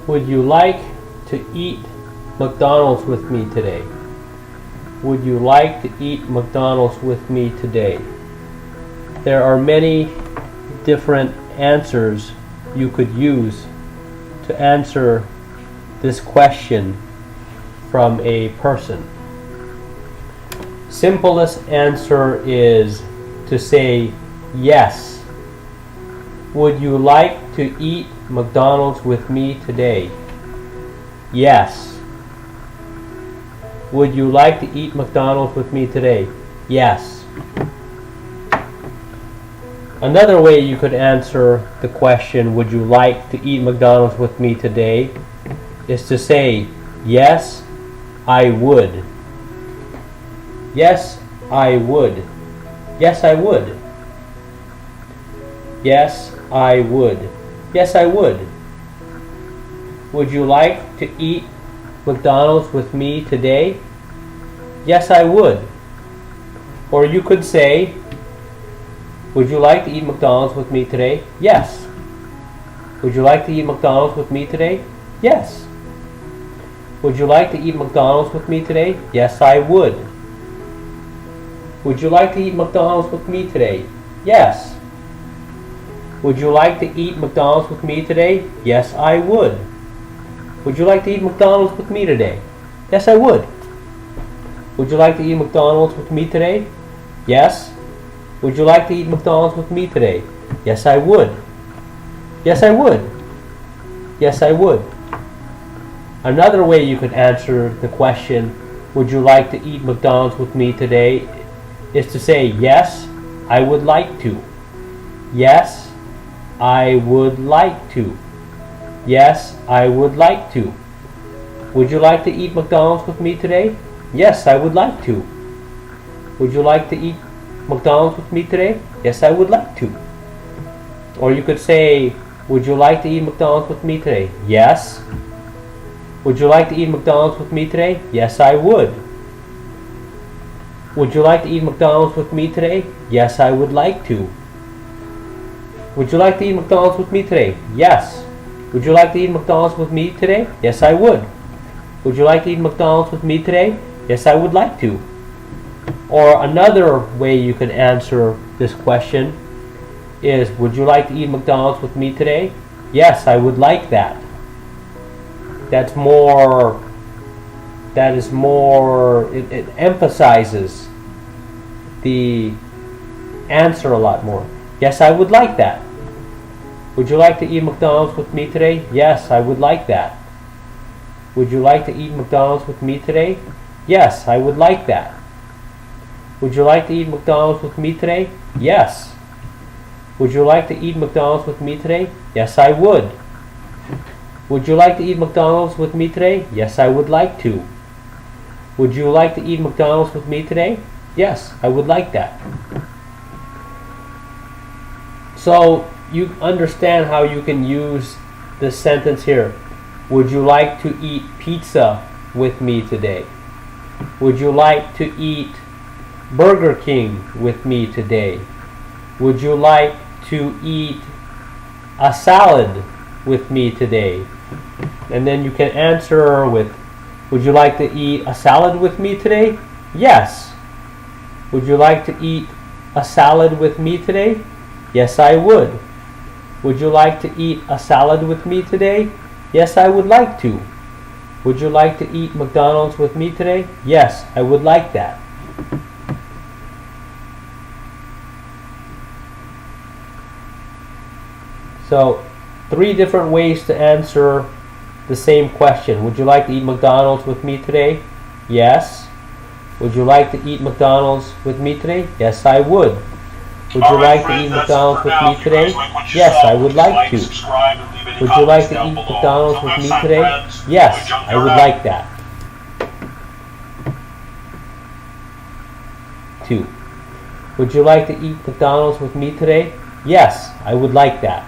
Would you like to eat McDonald's with me today? Would you like to eat McDonald's with me today? There are many different answers you could use to answer this question from a person. Simplest answer is to say yes. Would you like to eat McDonald's with me today? Yes. Would you like to eat McDonald's with me today? Yes. Another way you could answer the question, would you like to eat McDonald's with me today, is to say, yes, I would. Yes, I would. Yes, I would. Yes, I would. Yes, I would. Would you like to eat McDonald's with me today? Yes, I would. Or you could say, would you like to eat McDonald's with me today? Yes. Would you like to eat McDonald's with me today? Yes. Would you like to eat McDonald's with me today? Yes, I would. Would you like to eat McDonald's with me today? Yes. Would you like to eat McDonald's with me today? Yes, I would. Would you like to eat McDonald's with me today? Yes, I would. Would you like to eat McDonald's with me today? Yes. Would you like to eat McDonald's with me today? Yes, I would. Yes, I would. Yes, I would. Another way you could answer the question, would you like to eat McDonald's with me today, is to say, yes, I would like to. Yes, I would like to. Yes, I would like to. Would you like to eat McDonald's with me today? Yes, I would like to. Would you like to eat McDonald's with me today? Yes, I would like to. Or you could say, would you like to eat McDonald's with me today? Yes. Would you like to eat McDonald's with me today? Yes, I would. Would you like to eat McDonald's with me today? Yes, I would like to. Would you like to eat McDonald's with me today? Yes. Would you like to eat McDonald's with me today? Yes, I would. Would you like to eat McDonald's with me today? Yes, I would like to. Or another way you can answer this question is, would you like to eat McDonald's with me today? Yes, I would like that. That is more, it emphasizes the answer a lot more. Yes, I would like that. Would you like to eat McDonald's with me today? Yes, I would like that. Would you like to eat McDonald's with me today? Yes, I would like that. Would you like to eat McDonald's with me today? Yes. Would you like to eat McDonald's with me today? Yes, I would. Would you like to eat McDonald's with me today? Yes, I would like to. Would you like to eat McDonald's with me today? Yes, I would like that. So you understand how you can use this sentence here. Would you like to eat pizza with me today? Would you like to eat Burger King with me today? Would you like to eat a salad with me today? And then you can answer with, would you like to eat a salad with me today? Yes. Would you like to eat a salad with me today? Yes, I would. Would you like to eat a salad with me today? Yes, I would like to. Would you like to eat McDonald's with me today? Yes, I would like that. So, 3 different ways to answer the same question. Would you like to eat McDonald's with me today? Yes. Would you like to eat McDonald's with me today? Yes, I would. Would you like to eat McDonald's with me today? Yes, I would like to. Would you like to eat McDonald's with me today? Yes, I would like that. 2. Would you like to eat McDonald's with me today? Yes, I would like that.